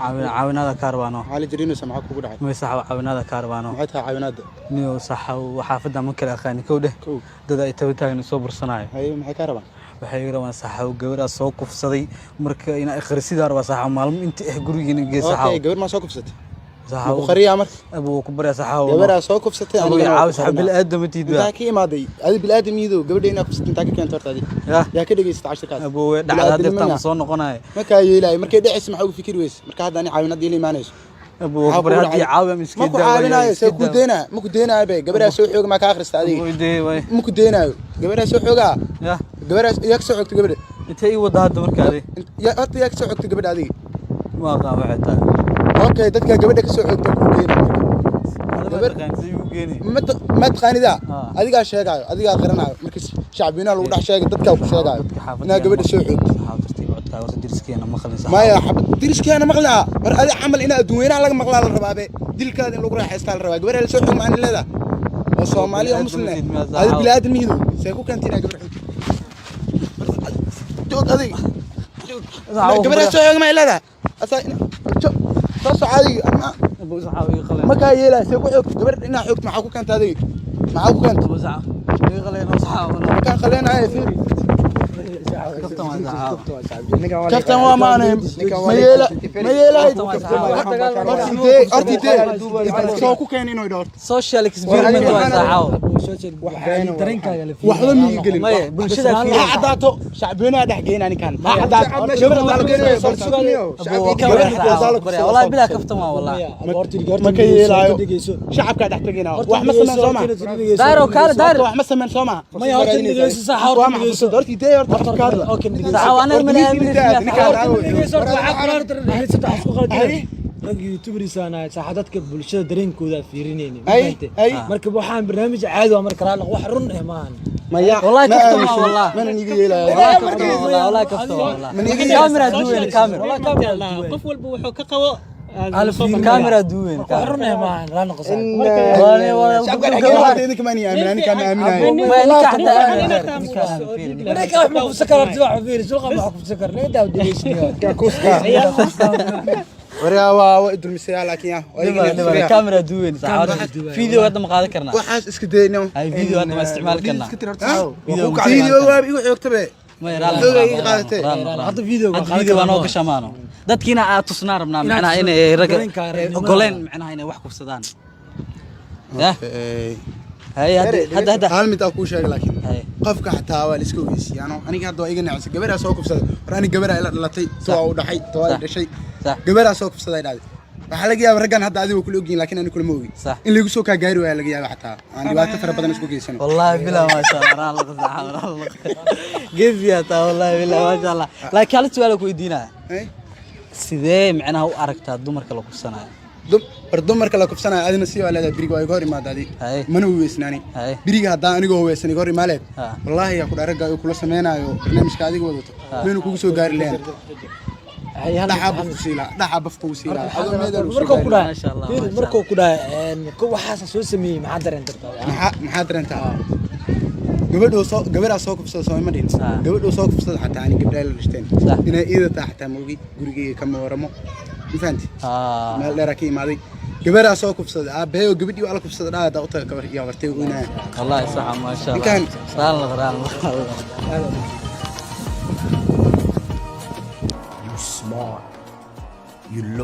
عاونada kaarbaano علي جرينو سمعك ku dhacay ma sax caawinada kaarbaano maxay tahay caawinada niyo sax xaafada ma kala aqaan kowde dad ay taagtaan soo bursanaay hay maxay ka rabaan waxay rabaan sax gabadha soo kufsaday marka ina akhrisidar waa sax maalmo inta gurigeena geesaha okay gabadh ma soo kufsatay sax uu qariya mar abuu ku bariya sax gabadha soo kufsatay aniga caawis bil aadam tiidba inta ka imaaday adi bil aadamiido gabadha ina kufsatay inta ka keento hortaadi yaa ka dhageystay 10 kaas abuu dhacda dibta soo noqonay marka yeelay markay dhacis maxaa ugu fikir weys marka hadda ani caawinad ila iimaanayso abuu bariya caawiya miskiin ma ku caawinaayo soo ku deena ma ku deenaayo bay gabadha soo xoog ma ka akhrista adiga ma ku deenaayo gabadha soo xooga gabadha yaa ka soo xogtay gabadha intee wada hadda markaadi yaa horta yaa ka soo xogtay gabadha adiga ma qaan waxay tahay okay dadka gabadha ka soo xogtay ku deena ما تقانيدا adiga sheegayo adiga qaranayo marka shacbina lagu dhax sheegay dadka ku sheegayo ina gabadha soo xogtay diriskeena maqlin sax maya diriskeena maqlaa mar adi amal ina adduunweynaha laga maqlaa la rabaabe dilkaada in lagu raaxaystaa la rabaa gabadha la soo xog ma aan leedahay oo Soomaaliya muslim adi bilaad miido say ku kantina gabadha joog adiga gabadha soo xog ma leedahay asa soo caadi abuu saxaawi qaleen ma ka yeelay say ku xog gabadha ina xogta maxaa ku kanta adiga maxaa ku kanta abuu saxaawi qaleen saxaawi ka qaleenay fiiri كابتن وامانه ما يلا سو ku keenay inoo dhawr social experiment waa saxaaw waxba mi gelin bulshada fi cadaato shacbiyana dhax geynani kan ma cadaato gabadha dal geynay wallahi bila kaftan waa wallahi ma ka yeelayo shacabka dhax tagayna wax ma sameyn Soomaa daaro kale daaro wax ma sameyn Soomaa ma horta dhigeyso saxaaw horta idee horta kaadla saxaawana ma rag youtubers ana saxadadka bulshada dareenkooda fiirinayna marka waxaan barnaamij caadi ah marka la wax run ah maahan wallahi kaftan wallahi man niga yeelay wallahi kaftan wallahi kamera duwen kamera wallahi kamera qof walba wuxuu ka qabo كاميرا دوين كاميرا ما لا نقص شعبك كمان يا امين كان امين انا كان معك سكر ارتفاع فيري سوق معك سكر ليه دا وديشني كوسكا وريا ادر مسيا لكن يا كاميرا دوين فيديو هذا ما قاعد كرنا waxaas iska deeyno هاي فيديو هذا ما استعمال كرنا فيديو waa igu xogtabe ما يرى هذا فيديو انا كشمانو dadkiina aad tusnaa rabnaa macnaha inay rag ogoleen macnaha inay wax kufsadaan hada hal mid ku sheeg laakiin qofka xataa waa iska ogeysiyano aniga hadda iga nacay gabadha soo kufsaday war aniga gabadha ila dhalatay soo u dhaxay soo ay dhashay gabadha soo kufsaday dhacday waxa laga yaabaa raggan hadda adigu kula ogin laakiin aniga kula ma ogi in lagu soo ka gaari waa laga yaabaa xataa aan dhibaato fara badan isku geysano wallahi bilaa ma sha Allah geefiya taa wallahi bilaa ma sha Allah laakiin hal su'aal ku weydiinaa sidee macnaha u aragtaa dumarka la kufsanayo dumarka la kufsanayo adina si walaada biriga ay goor imaadadi mana weesnaani biriga hadda aniga weesnay goor imaaleed wallahi ya ku dharaga ay kula sameeynayo barnaamijka adiga wadato meenu kugu soo gaari leen dhaxab fuusila markuu ku dhaay waxaas soo sameeyay maxaa dareenta gabadha soo kufsada soo ma dhihin gabadha soo kufsada xataa ani gabdhaha la dhishteen inay iidata xataa moogi gurigeyga kama waramo ma fahanti meel dheer ka imaaday gabadha soo kufsada aabahay oo gabadhii wala kufsada dhaada u taga kabar iyo wartay ugu inaa wallahi sax ma sha Allah raan you smart you